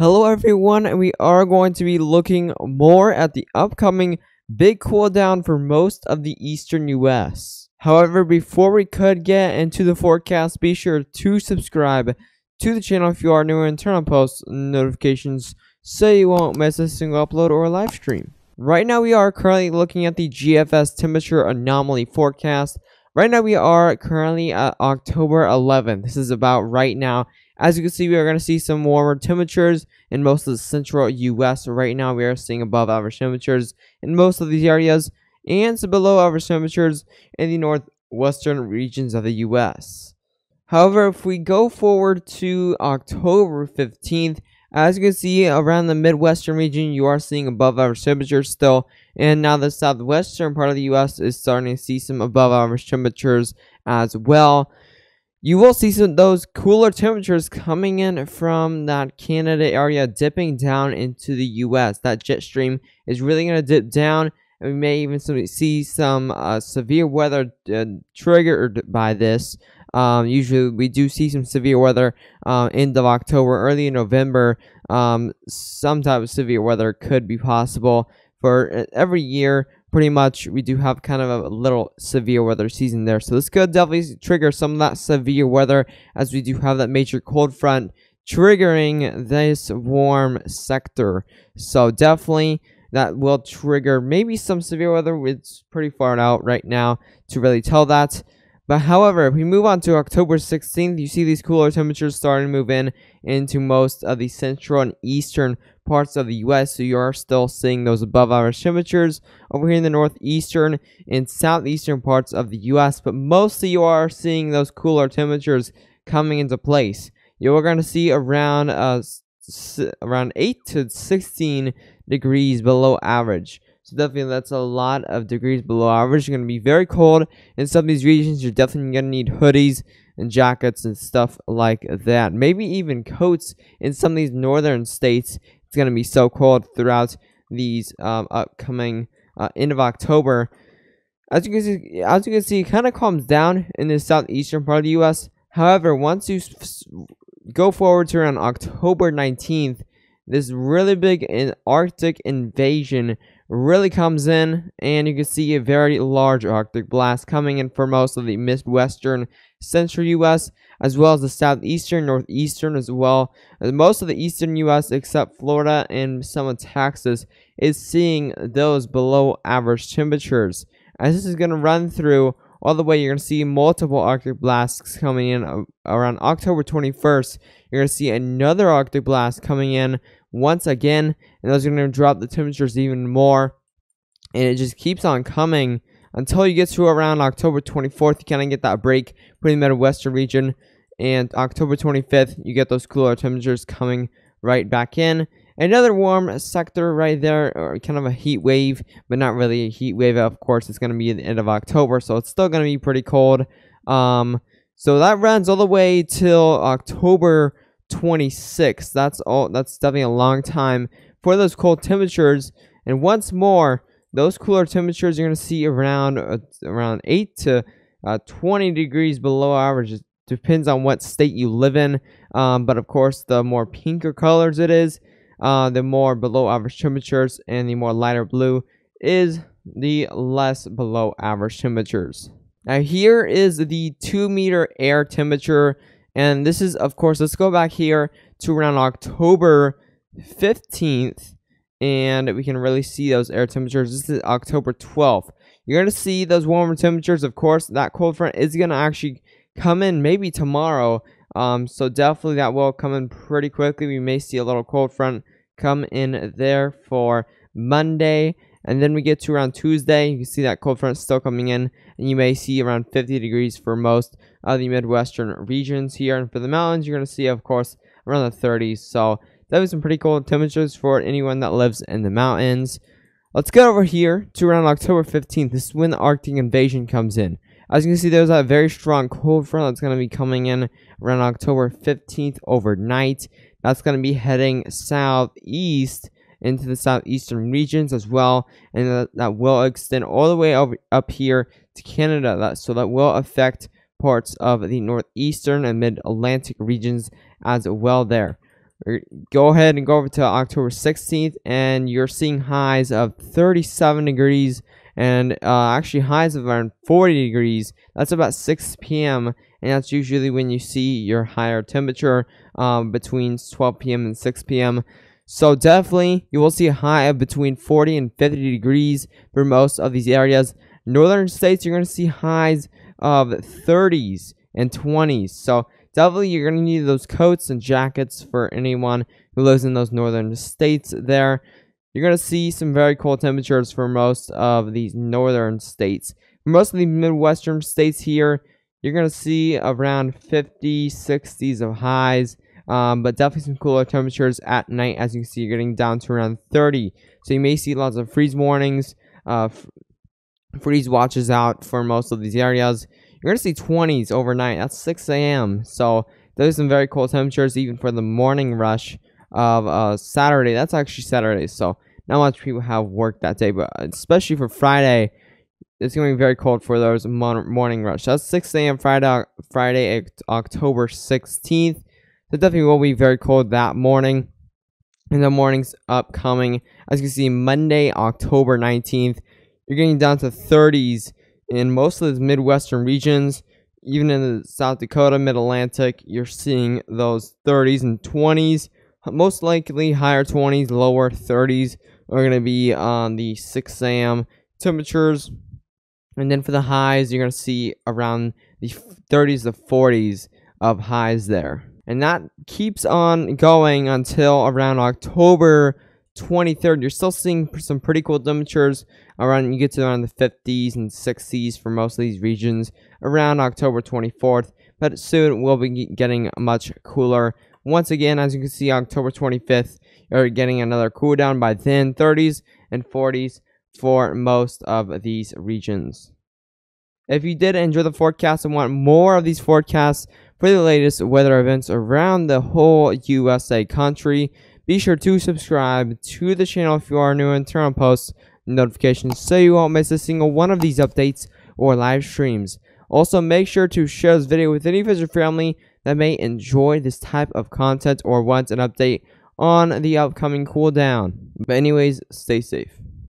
Hello everyone, and we are going to be looking more at the upcoming big cool down for most of the eastern US. However, before we could get into the forecast, be sure to subscribe to the channel if you are new and turn on post notifications so you won't miss a single upload or live stream. Right now we are currently looking at the GFS temperature anomaly forecast. Right now we are currently at October 11th. This is about right now. As you can see, we are going to see some warmer temperatures in most of the central U.S. Right now, we are seeing above average temperatures in most of these areas and some below average temperatures in the northwestern regions of the U.S. However, if we go forward to October 15th, as you can see, around the Midwestern region, you are seeing above average temperatures still. And now the southwestern part of the U.S. is starting to see some above average temperatures as well. You will see some those cooler temperatures coming in from that Canada area, dipping down into the U.S. That jet stream is really going to dip down, and we may even see some severe weather triggered by this. Usually, we do see some severe weather end of October, early in November. Some type of severe weather could be possible for every year. Pretty much, we do have kind of a little severe weather season there. So this could definitely trigger some of that severe weather, as we do have that major cold front triggering this warm sector. So definitely that will trigger maybe some severe weather. It's pretty far out right now to really tell that. But however, if we move on to October 16th, you see these cooler temperatures starting to move into most of the central and eastern parts of the U.S. So you are still seeing those above average temperatures over here in the northeastern and southeastern parts of the U.S. But mostly you are seeing those cooler temperatures coming into place. You are going to see around 8 to 16 degrees below average. So definitely that's a lot of degrees below average. You're going to be very cold in some of these regions. You're definitely going to need hoodies and jackets and stuff like that. Maybe even coats in some of these northern states. It's going to be so cold throughout these upcoming end of October. As you can see, it kind of calms down in the southeastern part of the U.S. However, once you go forward to around October 19th, this really big Arctic invasion really comes in, and you can see a very large Arctic blast coming in for most of the Midwestern, central U.S., as well as the southeastern, northeastern as well. Most of the eastern U.S., except Florida and some of Texas, is seeing those below average temperatures. As this is going to run through all the way, you're going to see multiple Arctic blasts coming in around October 21st. You're going to see another Arctic blast coming in once again, and those are going to drop the temperatures even more. And it just keeps on coming until you get to around October 24th. You kind of get that break for the Midwestern region. And October 25th, you get those cooler temperatures coming right back in. Another warm sector right there, or kind of a heat wave, but not really a heat wave. Of course, it's going to be at the end of October, so it's still going to be pretty cold. So that runs all the way till October 26th. That's definitely a long time for those cold temperatures. And once more, those cooler temperatures you're going to see around 8 to 20 degrees below average. It depends on what state you live in. But of course, the more pinker colors it is, the more below average temperatures, and the more lighter blue is the less below average temperatures. Now here is the 2-meter air temperature, and this is, of course, let's go back here to around October 15th, and we can really see those air temperatures. This is October 12th. You're going to see those warmer temperatures. Of course, that cold front is going to actually come in maybe tomorrow. So definitely that will come in pretty quickly. We may see a little cold front come in there for Monday. And then we get to around Tuesday. You can see that cold front still coming in. And you may see around 50 degrees for most of the Midwestern regions here. And for the mountains, you're going to see, of course, around the 30s. So that was some pretty cold temperatures for anyone that lives in the mountains. Let's get over here to around October 15th. This is when the Arctic invasion comes in. As you can see, there's that very strong cold front that's going to be coming in around October 15th overnight. That's going to be heading southeast into the southeastern regions as well, and that will extend all the way up here to Canada. So that will affect parts of the northeastern and mid-Atlantic regions as well there. Go ahead and go over to October 16th, and you're seeing highs of 37 degrees and actually highs of around 40 degrees. That's about 6 p.m. and that's usually when you see your higher temperature between 12 p.m. and 6 p.m. So definitely you will see a high of between 40 and 50 degrees for most of these areas. Northern states, you're going to see highs of 30s and 20s. So definitely you're going to need those coats and jackets for anyone who lives in those northern states there. You're going to see some very cold temperatures for most of these northern states. For most of the Midwestern states here, you're going to see around 50, 60s of highs. But definitely some cooler temperatures at night. As you can see, you're getting down to around 30. So you may see lots of freeze warnings, freeze watches out for most of these areas. You're going to see 20s overnight. That's 6 a.m. So there's some very cold temperatures even for the morning rush of Saturday. That's actually Saturday. So not much people have work that day. But especially for Friday, it's going to be very cold for those morning rush. That's 6 a.m. Friday, October 16th. So definitely will be very cold that morning. And the morning's upcoming. As you can see, Monday, October 19th, you're getting down to 30s in most of the Midwestern regions. Even in the South Dakota, Mid-Atlantic, you're seeing those 30s and 20s. Most likely higher 20s, lower 30s are going to be on the 6 a.m. temperatures. And then for the highs, you're going to see around the 30s to 40s of highs there. And that keeps on going until around October 23rd. You're still seeing some pretty cool temperatures around. You get to around the 50s and 60s for most of these regions around October 24th. But soon we'll be getting much cooler. Once again, as you can see, October 25th, you're getting another cool down by then, 30s and 40s for most of these regions. If you did enjoy the forecast and want more of these forecasts for the latest weather events around the whole USA country, be sure to subscribe to the channel if you are new and turn on post notifications so you won't miss a single one of these updates or live streams. Also, make sure to share this video with any of your family that may enjoy this type of content or wants an update on the upcoming cool down. But anyways, stay safe.